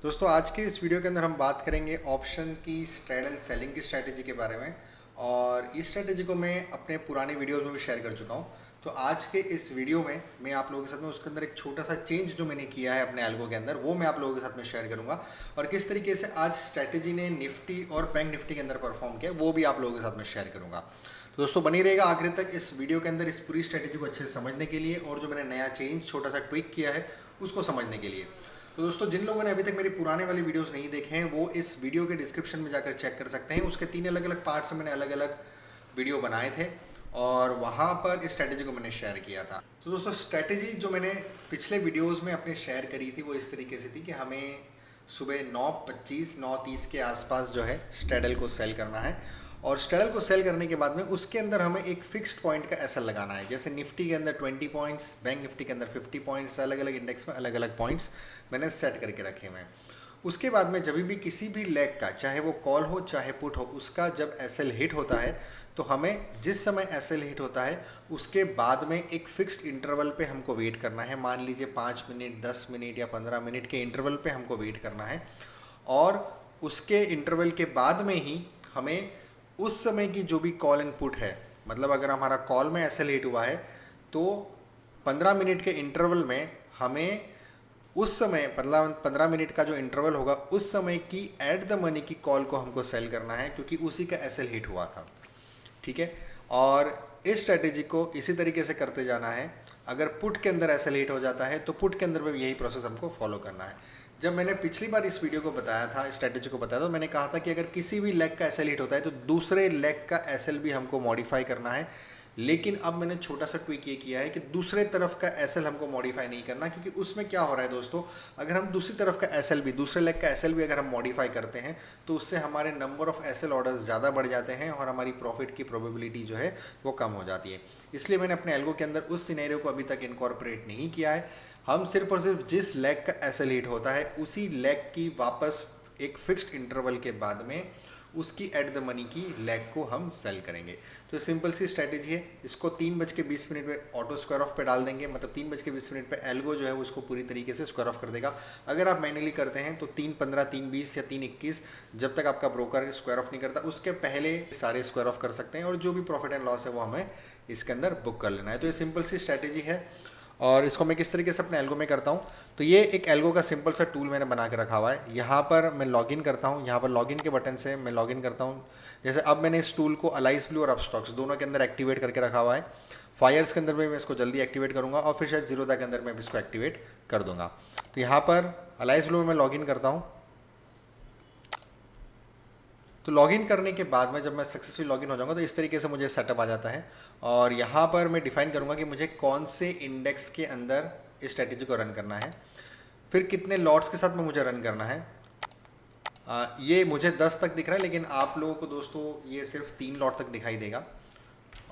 दोस्तों आज के इस वीडियो के अंदर हम बात करेंगे ऑप्शन की स्ट्रैडल सेलिंग की स्ट्रैटेजी के बारे में। और इस स्ट्रैटेजी को मैं अपने पुराने वीडियोस में भी शेयर कर चुका हूँ। तो आज के इस वीडियो में मैं आप लोगों के साथ में उसके अंदर एक छोटा सा चेंज जो मैंने किया है अपने एल्गो के अंदर वो मैं आप लोगों के साथ में शेयर करूंगा। और किस तरीके से आज स्ट्रैटेजी ने निफ्टी और बैंक निफ्टी के अंदर परफॉर्म किया वो भी आप लोगों के साथ में शेयर करूंगा। तो दोस्तों बनी रहेगा आखिर तक इस वीडियो के अंदर इस पूरी स्ट्रैटेजी को अच्छे से समझने के लिए और जो मैंने नया चेंज छोटा सा ट्विक किया है उसको समझने के लिए। तो दोस्तों जिन लोगों ने अभी तक मेरी पुराने वाली वीडियोस नहीं देखे हैं वो इस वीडियो के डिस्क्रिप्शन में जाकर चेक कर सकते हैं। उसके 3 अलग अलग पार्ट्स में मैंने अलग अलग वीडियो बनाए थे और वहाँ पर इस स्ट्रैटेजी को मैंने शेयर किया था। तो दोस्तों स्ट्रैटेजी जो मैंने पिछले वीडियोस में अपने शेयर करी थी वो इस तरीके से थी कि हमें सुबह 9:25 9:30 के आसपास जो है स्ट्रैडल को सेल करना है। और स्ट्रैडल को सेल करने के बाद में उसके अंदर हमें एक फिक्स्ड पॉइंट का एसएल लगाना है। जैसे निफ्टी के अंदर 20 पॉइंट्स, बैंक निफ्टी के अंदर 50 पॉइंट्स, अलग अलग इंडेक्स में अलग अलग पॉइंट्स मैंने सेट करके रखे हुए हैं। उसके बाद में जब भी किसी भी लेग का चाहे वो कॉल हो चाहे पुट हो उसका जब एसएल हिट होता है तो हमें जिस समय एसएल हिट होता है उसके बाद में एक फिक्स्ड इंटरवल पे हमको वेट करना है। मान लीजिए 5 मिनट 10 मिनट या 15 मिनट के इंटरवल पे हमको वेट करना है। और उसके इंटरवल के बाद में ही हमें उस समय की जो भी कॉल एंड पुट है, मतलब अगर हमारा कॉल में एसएल हिट हुआ है तो 15 मिनट के इंटरवल में हमें उस समय 15 मिनट का जो इंटरवल होगा उस समय की एट द मनी की कॉल को हमको सेल करना है क्योंकि उसी का एसएल हिट हुआ था। ठीक है। और इस स्ट्रैटेजी को इसी तरीके से करते जाना है। अगर पुट के अंदर एसएल हिट हो जाता है तो पुट के अंदर भी यही प्रोसेस हमको फॉलो करना है। जब मैंने पिछली बार इस वीडियो को बताया था, स्ट्रैटेजी को बताया था, तो मैंने कहा था कि अगर किसी भी लेग का एसएल हिट होता है तो दूसरे लेग का एसएल भी हमको मॉडिफाई करना है। लेकिन अब मैंने छोटा सा ट्विक ये किया है कि दूसरे तरफ का एसएल हमको मॉडिफाई नहीं करना, क्योंकि उसमें क्या हो रहा है दोस्तों, अगर हम दूसरी तरफ का एसएल भी दूसरे लेग का एसएल भी अगर हम मॉडिफाई करते हैं तो उससे हमारे नंबर ऑफ एसएल ऑर्डर्स ज़्यादा बढ़ जाते हैं और हमारी प्रॉफिट की प्रोबेबिलिटी जो है वो कम हो जाती है। इसलिए मैंने अपने एल्गो के अंदर उस सिनेरियो को अभी तक इनकॉर्पोरेट नहीं किया है। हम सिर्फ और सिर्फ जिस लेग का एसएल हिट होता है उसी लेग की वापस एक फिक्स्ड इंटरवल के बाद में उसकी एट द मनी की लेग को हम सेल करेंगे। तो सिंपल सी स्ट्रैटेजी है। इसको 3:20 पे ऑटो स्क्वायर ऑफ पे डाल देंगे, मतलब 3:20 पे एल्गो जो है उसको पूरी तरीके से स्क्वायर ऑफ कर देगा। अगर आप मैन्युअली करते हैं तो 3:15 3:20 या 3:21 जब तक आपका ब्रोकर स्क्वायर ऑफ नहीं करता उसके पहले सारे स्क्वायर ऑफ कर सकते हैं और जो भी प्रॉफिट एंड लॉस है वो हमें इसके अंदर बुक कर लेना है। तो ये सिंपल सी स्ट्रैटेजी है और इसको मैं किस तरीके से अपने एल्गो में करता हूँ। तो ये एक एल्गो का सिंपल सा टूल मैंने बना के रखा हुआ है। यहाँ पर मैं लॉगिन करता हूँ, यहाँ पर लॉगिन के बटन से मैं लॉगिन करता हूँ। जैसे अब मैंने इस टूल को अलाइस ब्लू और अपस्टॉक्स दोनों के अंदर एक्टिवेट करके रखा हुआ है। फायर्स के अंदर भी मैं इसको जल्दी एक्टिवेट करूँगा और फिर शायद जीरोधा के अंदर मैं इसको एक्टिवेट कर दूंगा। तो यहाँ पर अलाइस ब्लू में मैं लॉगिन करता हूँ। तो लॉगिन करने के बाद में जब मैं सक्सेसफुली लॉगिन हो जाऊंगा तो इस तरीके से मुझे सेटअप आ जाता है। और यहाँ पर मैं डिफाइन करूँगा कि मुझे कौन से इंडेक्स के अंदर इस स्ट्रैटेजी को रन करना है, फिर कितने लॉट्स के साथ में मुझे रन करना है। ये मुझे 10 तक दिख रहा है लेकिन आप लोगों को दोस्तों ये सिर्फ 3 लॉट तक दिखाई देगा।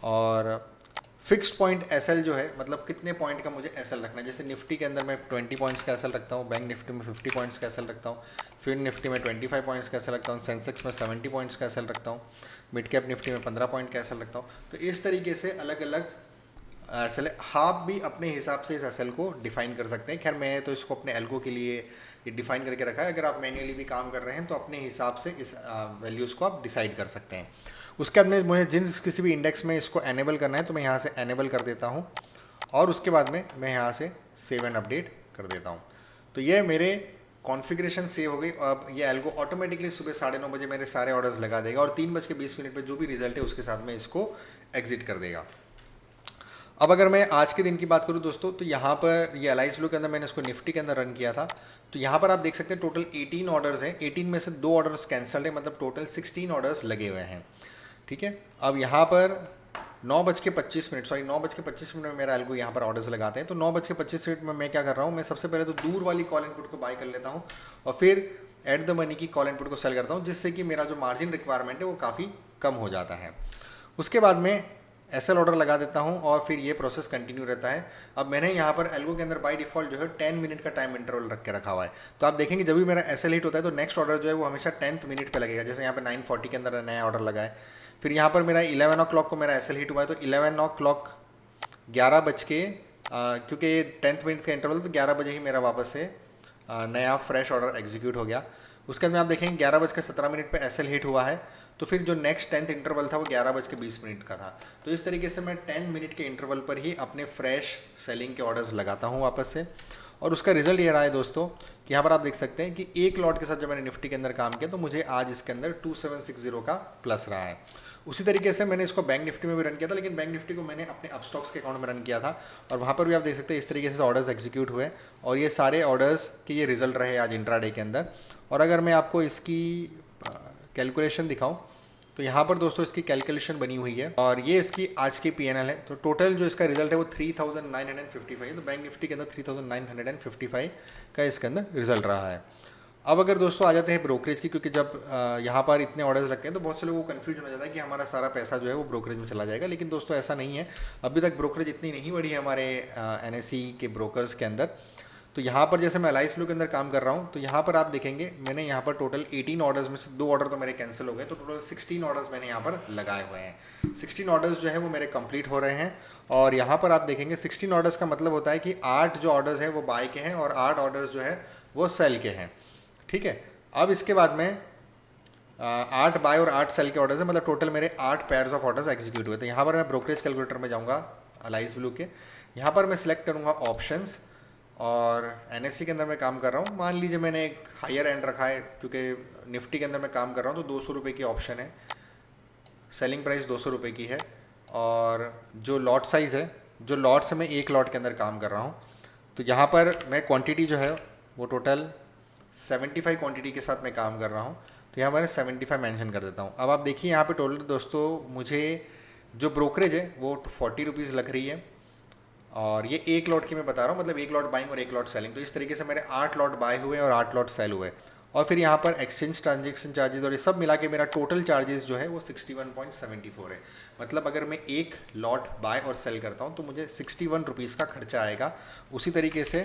और फिक्स्ड पॉइंट एसएल जो है, मतलब कितने पॉइंट का मुझे एसएल रखना है। जैसे निफ्टी के अंदर मैं 20 पॉइंट्स का एसएल रखता हूँ, बैंक निफ्टी में 50 पॉइंट्स का एसएल रखता हूँ, फिर निफ्टी में 25 पॉइंट्स का एसएल रखता हूँ, सेंसेक्स में 70 पॉइंट्स का एसएल रखता हूँ, मिड कैप निफ्टी में 15 पॉइंट का एसएल रखता हूँ। तो इस तरीके से अलग अलग एसएल आप भी अपने हिसाब से इस एसएल को डिफाइन कर सकते हैं। खैर मैं तो इसको अपने एल्गो के लिए ये डिफाइन करके रखा है। अगर आप मैन्युअली भी काम कर रहे हैं तो अपने हिसाब से इस वैल्यूज़ को आप डिसाइड कर सकते हैं। उसके बाद में मुझे किसी भी इंडेक्स में इसको एनेबल करना है तो मैं यहाँ से एनेबल कर देता हूँ और उसके बाद में मैं यहाँ से सेव एंड अपडेट कर देता हूँ। तो ये मेरे कॉन्फ़िगरेशन सेव हो गई। अब ये एल्गो ऑटोमेटिकली सुबह 9:30 बजे मेरे सारे ऑर्डर्स लगा देगा और 3:20 पे जो भी रिजल्ट है उसके साथ में इसको एग्जिट कर देगा। अब अगर मैं आज के दिन की बात करूं दोस्तों तो यहाँ पर ये अलाइस ब्लू के अंदर मैंने इसको निफ्टी के अंदर रन किया था। तो यहाँ पर आप देख सकते हैं टोटल 18 ऑर्डर्स हैं, 18 में से 2 ऑर्डर्स कैंसल्ड है, मतलब टोटल 16 ऑर्डर्स लगे हुए हैं। ठीक है। अब यहाँ पर 9:25 में मेरा एल्गो यहाँ पर ऑर्डर्स लगाते हैं। तो 9:25 में मैं क्या कर रहा हूँ, मैं सबसे पहले तो दूर वाली कॉल इनपुट को बाय कर लेता हूँ और फिर एट द मनी की कॉल इनपुट को सेल करता हूँ, जिससे कि मेरा जो मार्जिन रिक्वायरमेंट है वो काफ़ी कम हो जाता है। उसके बाद में एसएल ऑर्डर लगा देता हूं और फिर ये प्रोसेस कंटिन्यू रहता है। अब मैंने यहाँ पर एल्गो के अंदर बाय डिफॉल्ट जो है 10 मिनट का टाइम इंटरवल रख के रखा हुआ है। तो आप देखेंगे जब भी मेरा एसएल हिट होता है तो नेक्स्ट ऑर्डर जो है वो हमेशा 10th मिनट पे लगेगा। जैसे यहाँ पे 9:40 के अंदर नया ऑर्डर लगा है, फिर यहाँ पर मेरा 11 o'clock को मेरा एसएल हिट हुआ है तो 11 o'clock 11 बज के क्योंकि ये 10th मिनट का इंटरवल तो 11 बजे ही मेरा वापस से नया फ्रेश ऑर्डर एग्जीक्यूट हो गया। उसके बाद में आप देखेंगे 11:17 पे एसएल हिट हुआ है। तो फिर जो नेक्स्ट 10th इंटरवल था वो 11:20 का था। तो इस तरीके से मैं 10 मिनट के इंटरवल पर ही अपने फ्रेश सेलिंग के ऑर्डर्स लगाता हूँ वापस से। और उसका रिजल्ट ये रहा है दोस्तों कि यहाँ पर आप देख सकते हैं कि एक लॉट के साथ जब मैंने निफ्टी के अंदर काम किया तो मुझे आज इसके अंदर 2760 का प्लस रहा है। उसी तरीके से मैंने इसको बैंक निफ्टी में भी रन किया था, लेकिन बैंक निफ्टी को मैंने अपने अपस्टॉक्स के अकाउंट में रन किया था और वहाँ पर भी आप देख सकते हैं इस तरीके से ऑर्डर्स एग्जीक्यूट हुए और ये सारे ऑर्डर्स के ये रिजल्ट रहे आज इंट्राडे के अंदर। और अगर मैं आपको इसकी कैलकुलेशन दिखाऊं तो यहाँ पर दोस्तों इसकी कैलकुलेशन बनी हुई है और ये इसकी आज की पीएनएल है। तो टोटल जो इसका रिजल्ट है वो 3955, तो बैंक निफ्टी के अंदर 3955 का इसके अंदर रिजल्ट रहा है। अब अगर दोस्तों आ जाते हैं ब्रोकरेज की, क्योंकि जब यहाँ पर इतने ऑर्डर्स लगते हैं तो बहुत से लोगों को कन्फ्यूजन हो जाता है कि हमारा सारा पैसा जो है वो ब्रोकरेज में चला जाएगा, लेकिन दोस्तों ऐसा नहीं है। अभी तक ब्रोकरेज इतनी नहीं बढ़ी है हमारे एनएसई के ब्रोकर्स के अंदर। तो यहाँ पर जैसे मैं एलाइस ब्लू के अंदर काम कर रहा हूँ तो यहाँ पर आप देखेंगे मैंने यहाँ पर टोटल 18 ऑर्डर्स में से 2 ऑर्डर तो मेरे कैंसिल हो गए, तो टोटल 16 ऑर्डर्स मैंने यहाँ पर लगाए हुए हैं। 16 ऑर्डर्स जो है वो मेरे कंप्लीट हो रहे हैं और यहाँ पर आप देखेंगे 16 ऑर्डर्स का मतलब होता है कि 8 जो ऑर्डर्स हैं वो बाय के हैं और 8 ऑर्डर्स जो है वो सेल के हैं। ठीक है, अब इसके बाद में 8 बाय और 8 सेल के ऑर्डर्स हैं, मतलब टोटल मेरे 8 पेयर्स ऑफ ऑर्डर्स एग्जीक्यूट हुए। तो यहाँ पर मैं ब्रोकरेज कैलकुलेटर में जाऊँगा एलाइस ब्लू के, यहाँ पर मैं सिलेक्ट करूँगा ऑप्शंस और एनएससी के अंदर मैं काम कर रहा हूँ। मान लीजिए मैंने एक हायर एंड रखा है क्योंकि निफ्टी के अंदर मैं काम कर रहा हूँ, तो 200 रुपये की ऑप्शन है, सेलिंग प्राइस 200 रुपये की है और जो लॉट साइज़ है, जो लॉट से मैं एक लॉट के अंदर काम कर रहा हूँ, तो यहाँ पर मैं क्वांटिटी जो है वो टोटल 75 क्वांटिटी के साथ मैं काम कर रहा हूँ। तो यहाँ मैंने 75 मेंशन कर देता हूँ। अब आप देखिए यहाँ पे टोटल दोस्तों मुझे जो ब्रोकरेज है वो 40 रुपीज़ लग रही है और ये एक लॉट की मैं बता रहा हूँ, मतलब एक लॉट बाइंग और एक लॉट सेलिंग। तो इस तरीके से मेरे 8 लॉट बाय हुए और 8 लॉट सेल हुए और फिर यहाँ पर एक्सचेंज ट्रांजेक्शन चार्जेस और ये सब मिला के मेरा टोटल चार्जेस जो है वो 61.74 है। मतलब अगर मैं एक लॉट बाय और सेल करता हूँ तो मुझे 61 रुपीज़ का खर्चा आएगा। उसी तरीके से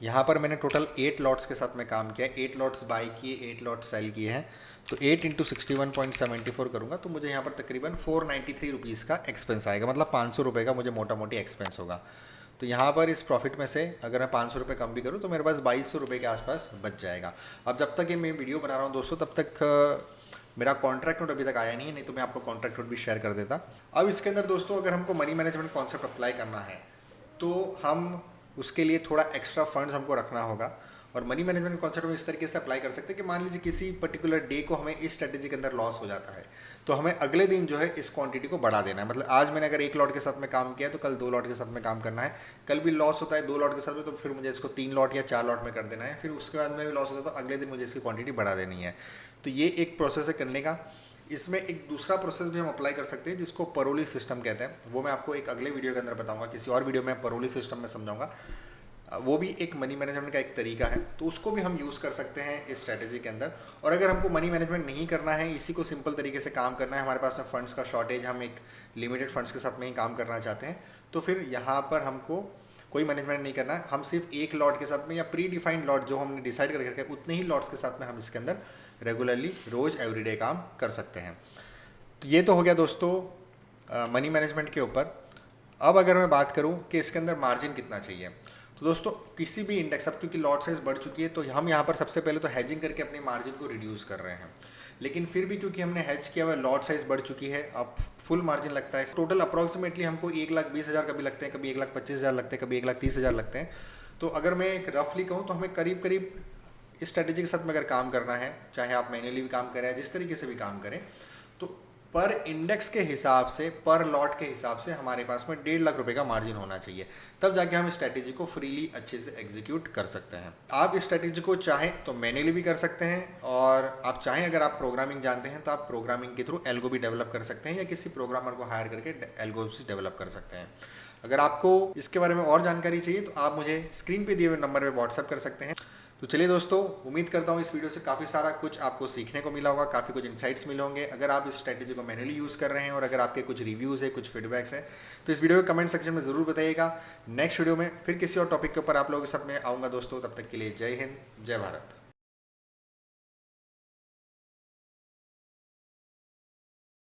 यहाँ पर मैंने टोटल 8 लॉट्स के साथ में काम किया, 8 लॉट्स बाय किए, 8 लॉट सेल किए हैं। तो 8 × 61.74 करूँगा तो मुझे यहाँ पर तकरीबन 493 रुपीज़ का एक्सपेंस आएगा, मतलब 500 रुपये का मुझे मोटा मोटी एक्सपेंस होगा। तो यहाँ पर इस प्रॉफिट में से अगर मैं 500 रुपये कम भी करूँ तो मेरे पास 2200 रुपये के आसपास बच जाएगा। अब जब तक ये मैं वीडियो बना रहा हूँ दोस्तों तब तक मेरा कॉन्ट्रैक्ट नोट अभी तक आया नहीं है, नहीं तो मैं आपको कॉन्ट्रैक्ट नोट भी शेयर कर देता। अब इसके अंदर दोस्तों अगर हमको मनी मैनेजमेंट कॉन्सेप्ट अप्लाई करना है तो हम उसके लिए थोड़ा एक्स्ट्रा फंड्स हमको रखना होगा और मनी मैनेजमेंट कॉन्सेप्ट में इस तरीके से अप्लाई कर सकते हैं कि मान लीजिए किसी पर्टिकुलर डे को हमें इस स्ट्रेटेजी के अंदर लॉस हो जाता है तो हमें अगले दिन जो है इस क्वांटिटी को बढ़ा देना है। मतलब आज मैंने अगर 1 लॉट के साथ में काम किया तो कल 2 लॉट के साथ में काम करना है, कल भी लॉस होता है 2 लॉट के साथ में तो फिर मुझे इसको 3 लॉट या 4 लॉट में कर देना है, फिर उसके बाद में भी लॉस होता है तो अगले दिन मुझे इसकी क्वांटिटी बढ़ा देनी है। तो ये एक प्रोसेस है करने का। इसमें एक दूसरा प्रोसेस भी हम अप्लाई कर सकते हैं जिसको परोली सिस्टम कहते हैं, वो मैं आपको एक अगले वीडियो के अंदर बताऊंगा, किसी और वीडियो में परोली सिस्टम में समझाऊंगा। वो भी एक मनी मैनेजमेंट का एक तरीका है, तो उसको भी हम यूज़ कर सकते हैं इस स्ट्रेटेजी के अंदर। और अगर हमको मनी मैनेजमेंट नहीं करना है, इसी को सिंपल तरीके से काम करना है, हमारे पास में फंड्स का शॉर्टेज, हम एक लिमिटेड फंड्स के साथ में ही काम करना चाहते हैं, तो फिर यहाँ पर हमको कोई मैनेजमेंट नहीं करना है। हम सिर्फ एक लॉट के साथ में या प्री डिफाइंड लॉट जो हमने डिसाइड करके रखा है उतने ही लॉट्स के साथ में हम इसके अंदर रेगुलरली रोज़ एवरीडे काम कर सकते हैं। तो ये तो हो गया दोस्तों मनी मैनेजमेंट के ऊपर। अब अगर मैं बात करूँ कि इसके अंदर मार्जिन कितना चाहिए, तो दोस्तों किसी भी इंडेक्स, अब क्योंकि लॉट साइज बढ़ चुकी है तो हम यहाँ पर सबसे पहले तो हेजिंग करके अपनी मार्जिन को रिड्यूस कर रहे हैं, लेकिन फिर भी क्योंकि हमने हेज किया हुआ लॉट साइज बढ़ चुकी है, अब फुल मार्जिन लगता है। टोटल अप्रॉक्सीमेटली हमको 1,20,000 कभी लगते हैं, कभी 1,25,000 लगते हैं, कभी 1,30,000 लगते हैं। तो अगर मैं एक रफली कहूँ तो हमें करीब करीब इस स्ट्रेटेजी के साथ में अगर काम करना है, चाहे आप मैन्युअली भी काम करें, जिस तरीके से भी काम करें, तो पर इंडेक्स के हिसाब से, पर लॉट के हिसाब से हमारे पास में 1.5 लाख रुपए का मार्जिन होना चाहिए, तब जाके हम इस स्ट्रेटेजी को फ्रीली अच्छे से एग्जीक्यूट कर सकते हैं। आप इस स्ट्रेटेजी को चाहें तो मैन्युअली भी कर सकते हैं और आप चाहें अगर आप प्रोग्रामिंग जानते हैं तो आप प्रोग्रामिंग के थ्रू एल्गो भी डेवलप कर सकते हैं या किसी प्रोग्रामर को हायर करके एल्गो भी डेवलप कर सकते हैं। अगर आपको इसके बारे में और जानकारी चाहिए तो आप मुझे स्क्रीन पर दिए हुए नंबर पर व्हाट्सअप कर सकते हैं। तो चलिए दोस्तों, उम्मीद करता हूँ इस वीडियो से काफ़ी सारा कुछ आपको सीखने को मिला होगा, काफ़ी कुछ इंसाइट्स मिले होंगे। अगर आप इस स्ट्रेटेजी को मैन्युअली यूज़ कर रहे हैं और अगर आपके कुछ रिव्यूज़ है, कुछ फीडबैक्स है, तो इस वीडियो के कमेंट सेक्शन में ज़रूर बताइएगा। नेक्स्ट वीडियो में फिर किसी और टॉपिक के ऊपर आप लोगों के साथ में आऊँगा दोस्तों। तब तक के लिए जय हिंद, जय भारत।